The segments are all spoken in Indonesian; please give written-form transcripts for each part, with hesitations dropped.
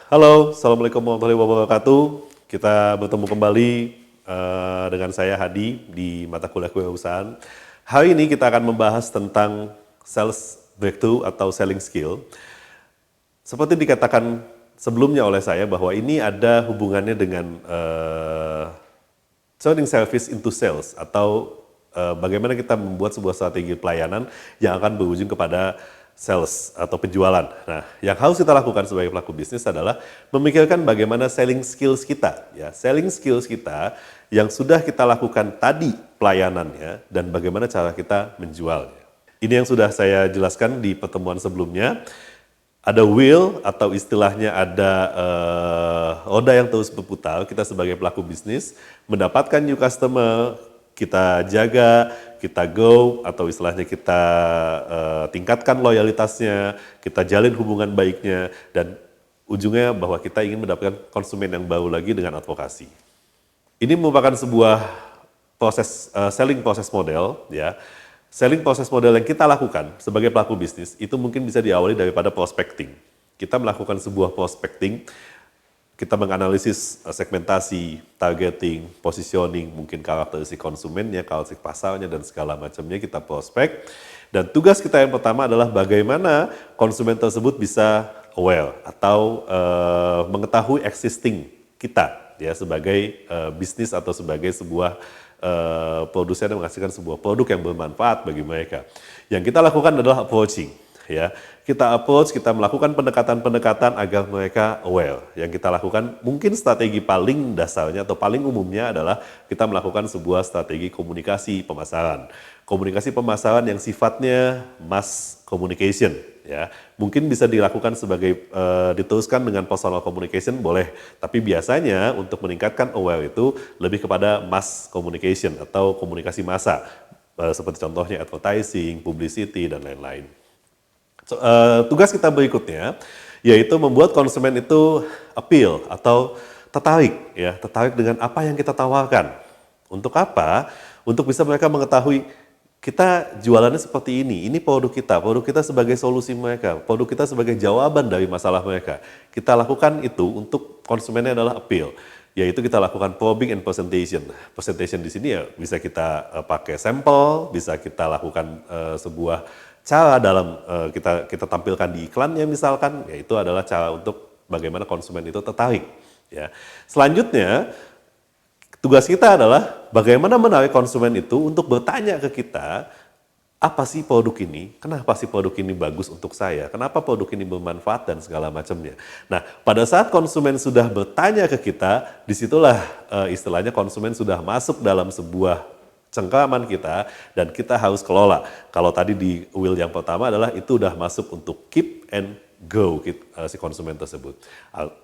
Halo, Assalamualaikum warahmatullahi wabarakatuh. Kita bertemu kembali dengan saya Hadi di mata kuliah kewirausahaan. Hari ini kita akan membahas tentang sales breakthrough atau selling skill. Seperti dikatakan sebelumnya oleh saya bahwa ini ada hubungannya dengan turning service into sales atau bagaimana kita membuat sebuah strategi pelayanan yang akan berujung kepada sales atau penjualan. Nah, yang harus kita lakukan sebagai pelaku bisnis adalah memikirkan bagaimana selling skills kita, ya, selling skills kita yang sudah kita lakukan tadi pelayanannya dan bagaimana cara kita menjualnya. Ini yang sudah saya jelaskan di pertemuan sebelumnya. Ada wheel atau istilahnya ada roda yang terus berputar. Kita sebagai pelaku bisnis mendapatkan new customer, kita jaga, kita go, atau istilahnya kita tingkatkan loyalitasnya, kita jalin hubungan baiknya, dan ujungnya bahwa kita ingin mendapatkan konsumen yang baru lagi dengan advokasi. Ini merupakan sebuah proses selling proses model, ya. Selling proses model yang kita lakukan sebagai pelaku bisnis itu mungkin bisa diawali daripada prospecting. Kita melakukan sebuah prospecting. Kita menganalisis segmentasi, targeting, positioning, mungkin karakteristik konsumennya, karakteristik pasarnya, dan segala macamnya kita prospek. Dan tugas kita yang pertama adalah bagaimana konsumen tersebut bisa aware atau mengetahui existing kita ya sebagai bisnis atau sebagai sebuah produsen yang menghasilkan sebuah produk yang bermanfaat bagi mereka. Yang kita lakukan adalah approaching. Ya, kita approach, kita melakukan pendekatan-pendekatan agar mereka aware. Yang kita lakukan mungkin strategi paling dasarnya atau paling umumnya adalah kita melakukan sebuah strategi komunikasi pemasaran. Komunikasi pemasaran yang sifatnya mass communication, ya. Mungkin bisa dilakukan sebagai diteruskan dengan personal communication boleh, tapi biasanya untuk meningkatkan aware itu lebih kepada mass communication atau komunikasi massa. Seperti contohnya advertising, publicity, dan lain-lain. Tugas kita berikutnya yaitu membuat konsumen itu appeal atau tertarik dengan apa yang kita tawarkan. Untuk apa? Untuk bisa mereka mengetahui kita jualannya seperti ini produk kita sebagai solusi mereka, produk kita sebagai jawaban dari masalah mereka. Kita lakukan itu untuk konsumennya adalah appeal, yaitu kita lakukan probing and presentation. Presentation di sini ya bisa kita pakai sampel, bisa kita lakukan sebuah cara dalam kita tampilkan di iklannya misalkan, yaitu adalah cara untuk bagaimana konsumen itu tertarik. Ya. Selanjutnya, tugas kita adalah bagaimana menarik konsumen itu untuk bertanya ke kita, apa sih produk ini? Kenapa sih produk ini bagus untuk saya? Kenapa produk ini bermanfaat dan segala macamnya? Nah, pada saat konsumen sudah bertanya ke kita, disitulah istilahnya konsumen sudah masuk dalam sebuah cengkraman kita dan kita harus kelola. Kalau tadi di wheel yang pertama adalah itu udah masuk untuk keep and go si konsumen tersebut.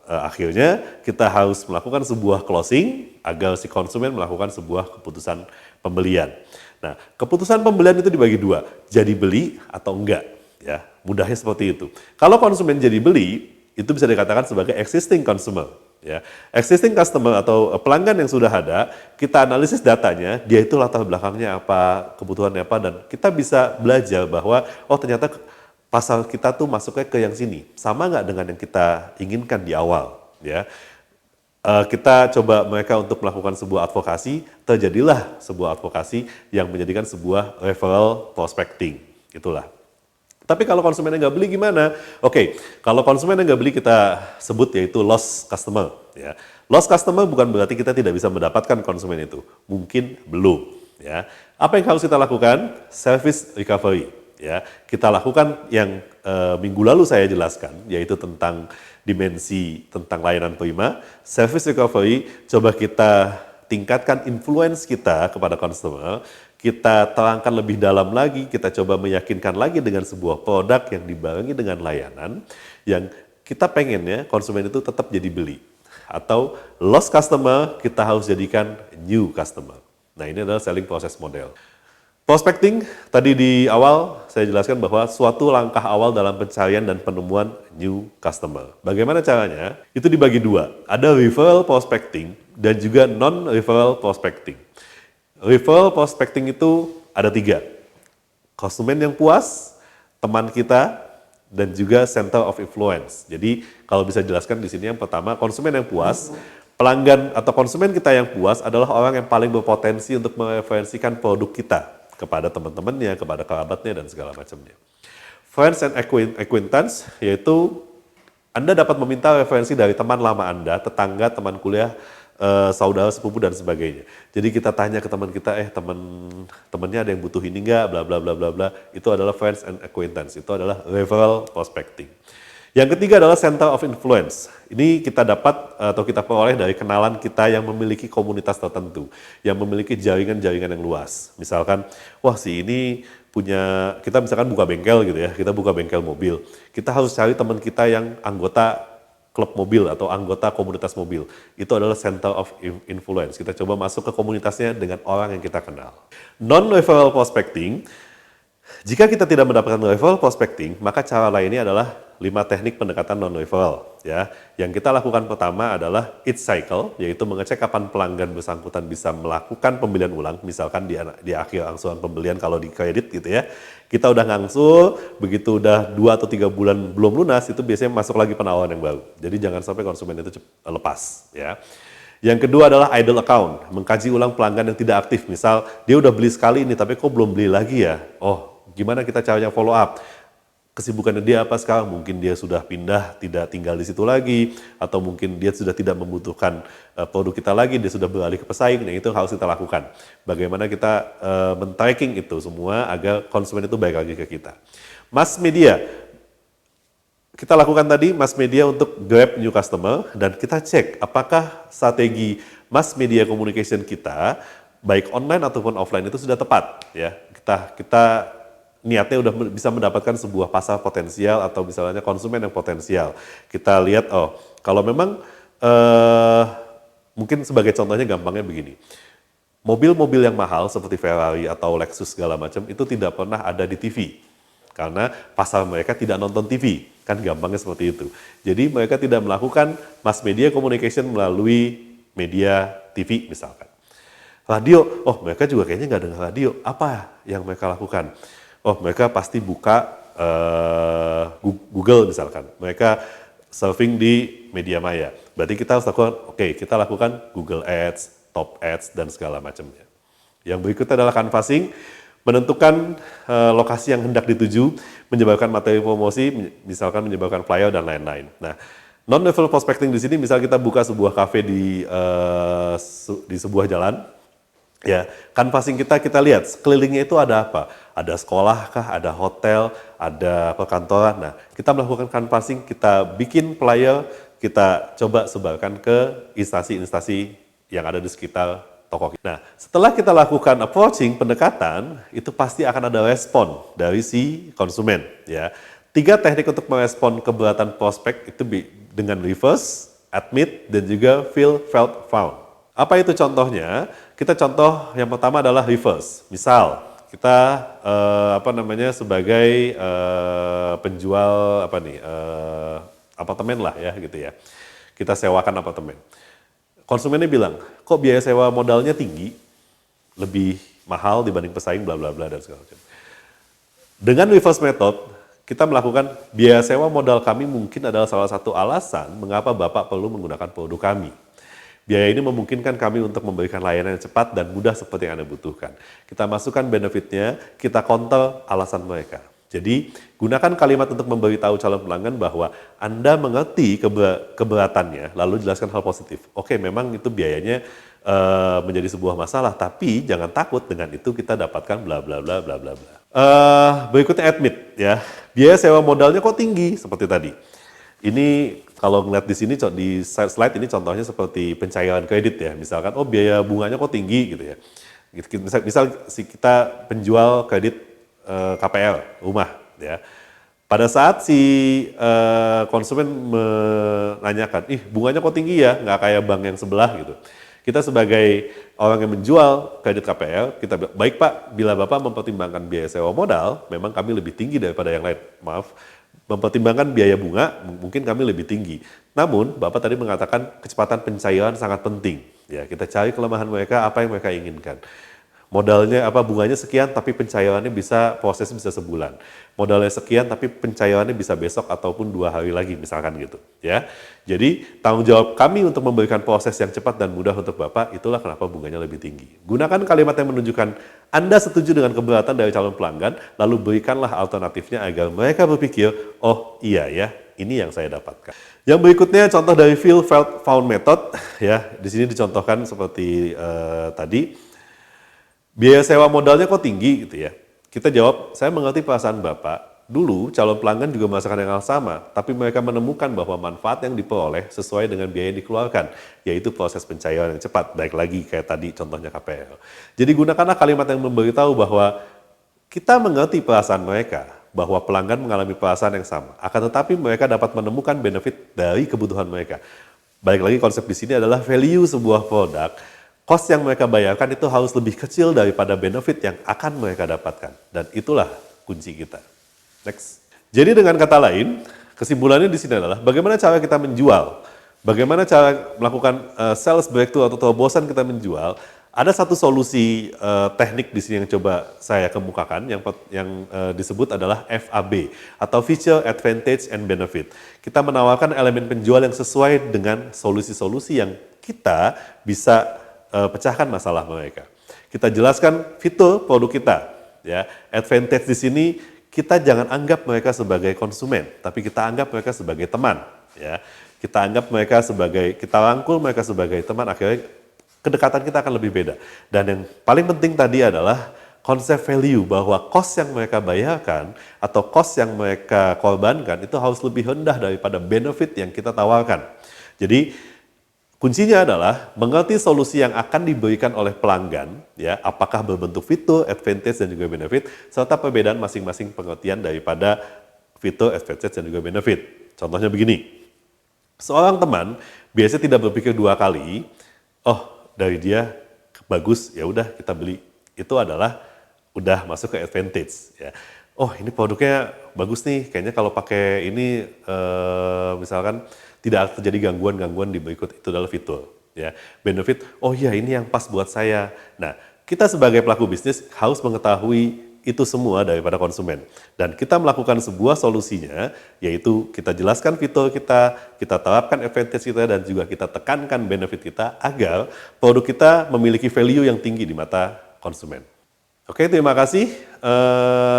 Akhirnya kita harus melakukan sebuah closing agar si konsumen melakukan sebuah keputusan pembelian. Nah, keputusan pembelian itu dibagi dua, jadi beli atau enggak. Ya, mudahnya seperti itu. Kalau konsumen jadi beli, itu bisa dikatakan sebagai existing consumer. Ya, existing customer atau pelanggan yang sudah ada, kita analisis datanya, dia itu latar belakangnya apa, kebutuhannya apa, dan kita bisa belajar bahwa oh ternyata pasar kita tuh masuknya ke yang sini, sama nggak dengan yang kita inginkan di awal. Ya, kita coba mereka untuk melakukan sebuah advokasi, terjadilah sebuah advokasi yang menjadikan sebuah referral prospecting, itulah. Tapi kalau konsumennya nggak beli gimana? Oke, kalau konsumennya nggak beli kita sebut yaitu lost customer. Ya. Lost customer bukan berarti kita tidak bisa mendapatkan konsumen itu. Mungkin belum. Ya. Apa yang harus kita lakukan? Service recovery. Ya. Kita lakukan yang minggu lalu saya jelaskan, yaitu tentang dimensi tentang layanan prima. Service recovery, coba kita tingkatkan influence kita kepada customer. Kita terangkan lebih dalam lagi, kita coba meyakinkan lagi dengan sebuah produk yang dibarengi dengan layanan yang kita pengennya konsumen itu tetap jadi beli. Atau lost customer kita harus jadikan new customer. Nah, ini adalah selling process model. Prospecting, tadi di awal saya jelaskan bahwa suatu langkah awal dalam pencarian dan penemuan new customer. Bagaimana caranya? Itu dibagi dua, ada referral prospecting dan juga non-referral prospecting. Referral prospecting itu ada 3. Konsumen yang puas, teman kita, dan juga center of influence. Jadi kalau bisa jelaskan di sini yang pertama, konsumen yang puas, pelanggan atau konsumen kita yang puas adalah orang yang paling berpotensi untuk mereferensikan produk kita kepada teman-temannya, kepada kerabatnya dan segala macamnya. Friends and acquaintance yaitu Anda dapat meminta referensi dari teman lama Anda, tetangga, teman kuliah, saudara, sepupu dan sebagainya. Jadi kita tanya ke teman kita, temannya ada yang butuh ini enggak, bla bla bla bla bla. Itu adalah friends and acquaintance. Itu adalah referral prospecting. Yang ketiga adalah center of influence. Ini kita dapat atau kita peroleh dari kenalan kita yang memiliki komunitas tertentu, yang memiliki jaringan-jaringan yang luas. Misalkan, wah si ini punya, kita misalkan buka bengkel gitu ya, kita buka bengkel mobil. Kita harus cari teman kita yang anggota klub mobil atau anggota komunitas mobil. Itu adalah center of influence. Kita coba masuk ke komunitasnya dengan orang yang kita kenal. Non-referral prospecting, jika kita tidak mendapatkan referral prospecting, maka cara lainnya adalah 5 teknik pendekatan non-referral. Ya. Yang kita lakukan pertama adalah each cycle, yaitu mengecek kapan pelanggan bersangkutan bisa melakukan pembelian ulang, misalkan di akhir angsuran pembelian kalau di kredit gitu ya. Kita udah ngangsur, begitu udah 2 atau 3 bulan belum lunas, itu biasanya masuk lagi penawaran yang baru. Jadi jangan sampai konsumen itu lepas. Ya. Yang kedua adalah idle account, mengkaji ulang pelanggan yang tidak aktif. Misal dia udah beli sekali ini, tapi kok belum beli lagi ya? Oh, gimana kita caranya follow up? Kesibukannya dia apa sekarang? Mungkin dia sudah pindah, tidak tinggal di situ lagi, atau mungkin dia sudah tidak membutuhkan produk kita lagi, dia sudah beralih ke pesaing. Nah, itu harus kita lakukan. Bagaimana kita men-tracking itu semua agar konsumen itu baik lagi ke kita. Mass media, kita lakukan tadi mass media untuk grab new customer, dan kita cek apakah strategi mass media communication kita, baik online ataupun offline itu sudah tepat. Ya, kita niatnya udah bisa mendapatkan sebuah pasar potensial atau misalnya konsumen yang potensial. Kita lihat, oh kalau memang mungkin sebagai contohnya gampangnya begini. Mobil-mobil yang mahal seperti Ferrari atau Lexus segala macam itu tidak pernah ada di TV. Karena pasar mereka tidak nonton TV. Kan gampangnya seperti itu. Jadi mereka tidak melakukan mass media communication melalui media TV misalkan. Radio, oh mereka juga kayaknya nggak dengar radio. Apa yang mereka lakukan? Oh mereka pasti buka Google misalkan, mereka surfing di media maya. Berarti kita harus lakukan, kita lakukan Google Ads, Top Ads, dan segala macamnya. Yang berikutnya adalah canvassing, menentukan lokasi yang hendak dituju, menyebarkan materi promosi, misalkan menyebarkan flyer dan lain-lain. Nah, non-referral prospecting di sini, misal kita buka sebuah kafe di sebuah jalan, ya, canvassing kita lihat sekelilingnya itu ada apa? Ada sekolah kah, ada hotel, ada perkantoran. Nah, kita melakukan canvassing, kita bikin flyer, kita coba sebarkan ke instansi-instansi yang ada di sekitar toko kita. Nah, setelah kita lakukan approaching, pendekatan, itu pasti akan ada respon dari si konsumen. Ya, 3 teknik untuk merespon keberatan prospek itu dengan reverse, admit, dan juga feel, felt, found. Apa itu contohnya? Kita contoh yang pertama adalah reverse. Misal kita sebagai penjual apartemen lah ya gitu ya. Kita sewakan apartemen. Konsumennya bilang, kok biaya sewa modalnya tinggi, lebih mahal dibanding pesaing bla bla bla dan segala macam. Dengan reverse method, kita melakukan biaya sewa modal kami mungkin adalah salah satu alasan mengapa Bapak perlu menggunakan produk kami. Biaya ini memungkinkan kami untuk memberikan layanan yang cepat dan mudah seperti yang Anda butuhkan. Kita masukkan benefitnya, kita counter alasan mereka. Jadi, gunakan kalimat untuk memberitahu calon pelanggan bahwa Anda mengerti keberatannya, lalu jelaskan hal positif. Oke, memang itu biayanya menjadi sebuah masalah, tapi jangan takut dengan itu kita dapatkan bla bla bla bla bla bla. Berikutnya admit ya. Biaya sewa modalnya kok tinggi seperti tadi. Ini kalau ngeliat di sini di slide ini contohnya seperti pencairan kredit ya. Misalkan oh biaya bunganya kok tinggi gitu ya. Misal kita penjual kredit KPR rumah ya. Pada saat si konsumen menanyakan, bunganya kok tinggi ya, nggak kayak bank yang sebelah gitu. Kita sebagai orang yang menjual kredit KPR, kita bilang, baik Pak, bila Bapak mempertimbangkan biaya sewa modal, memang kami lebih tinggi daripada yang lain. Maaf, mempertimbangkan biaya bunga, mungkin kami lebih tinggi. Namun, Bapak tadi mengatakan kecepatan pencairan sangat penting. Ya, kita cari kelemahan mereka, apa yang mereka inginkan. Modalnya apa, bunganya sekian tapi pencairannya prosesnya bisa sebulan. Modalnya sekian tapi pencairannya bisa besok ataupun 2 hari lagi misalkan gitu ya. Jadi tanggung jawab kami untuk memberikan proses yang cepat dan mudah untuk Bapak, itulah kenapa bunganya lebih tinggi. Gunakan kalimat yang menunjukkan Anda setuju dengan keberatan dari calon pelanggan, lalu berikanlah alternatifnya agar mereka berpikir, oh iya ya, ini yang saya dapatkan. Yang berikutnya contoh dari Feel Felt Found Method ya. Di sini dicontohkan seperti tadi. Biaya sewa modalnya kok tinggi gitu ya. Kita jawab, saya mengerti perasaan Bapak. Dulu calon pelanggan juga merasakan yang hal sama, tapi mereka menemukan bahwa manfaat yang diperoleh sesuai dengan biaya yang dikeluarkan, yaitu proses pencairan yang cepat. Baik lagi kayak tadi contohnya KPL. Jadi gunakanlah kalimat yang memberitahu bahwa kita mengerti perasaan mereka, bahwa pelanggan mengalami perasaan yang sama. Akan tetapi mereka dapat menemukan benefit dari kebutuhan mereka. Balik lagi konsep di sini adalah value sebuah produk. Cost yang mereka bayarkan itu harus lebih kecil daripada benefit yang akan mereka dapatkan. Dan itulah kunci kita. Next. Jadi dengan kata lain, kesimpulannya di sini adalah bagaimana cara kita menjual. Bagaimana cara melakukan sales breakthrough atau terobosan kita menjual. Ada satu solusi teknik di sini yang coba saya kemukakan yang disebut adalah FAB atau Feature, Advantage, and Benefit. Kita menawarkan elemen penjual yang sesuai dengan solusi-solusi yang kita bisa pecahkan masalah mereka. Kita jelaskan fitur produk kita, ya. Advantage di sini kita jangan anggap mereka sebagai konsumen, tapi kita anggap mereka sebagai teman, ya. Kita rangkul mereka sebagai teman, akhirnya kedekatan kita akan lebih beda. Dan yang paling penting tadi adalah konsep value, bahwa cost yang mereka bayarkan atau cost yang mereka korbankan itu harus lebih rendah daripada benefit yang kita tawarkan. Jadi kuncinya adalah mengerti solusi yang akan diberikan oleh pelanggan, ya, apakah berbentuk fitur, advantage, dan juga benefit, serta perbedaan masing-masing pengertian daripada fitur, advantage, dan juga benefit. Contohnya begini, seorang teman biasanya tidak berpikir 2 kali, oh dari dia bagus, ya udah kita beli. Itu adalah udah masuk ke advantage. Ya. Oh ini produknya bagus nih, kayaknya kalau pakai ini misalkan tidak terjadi gangguan-gangguan di berikut, itu adalah fitur. Ya. Benefit, oh iya ini yang pas buat saya. Nah, kita sebagai pelaku bisnis harus mengetahui itu semua daripada konsumen. Dan kita melakukan sebuah solusinya, yaitu kita jelaskan fitur kita terapkan advantage kita, dan juga kita tekankan benefit kita agar produk kita memiliki value yang tinggi di mata konsumen. Oke, terima kasih.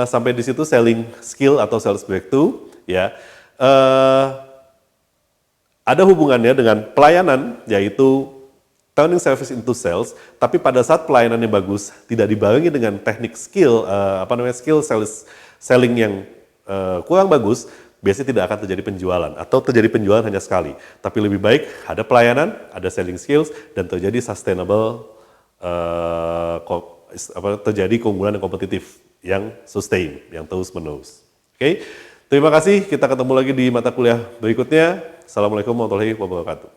Sampai di situ selling skill atau sales breakthrough. Ya. Ada hubungannya dengan pelayanan, yaitu turning service into sales, tapi pada saat pelayanannya bagus, tidak dibarengi dengan teknik skill, skill selling yang kurang bagus, biasanya tidak akan terjadi penjualan, atau terjadi penjualan hanya sekali. Tapi lebih baik ada pelayanan, ada selling skills, dan terjadi sustainable, terjadi keunggulan yang kompetitif, yang sustain, yang terus-menerus. Oke, terima kasih. Kita ketemu lagi di mata kuliah berikutnya. Assalamualaikum warahmatullahi wabarakatuh.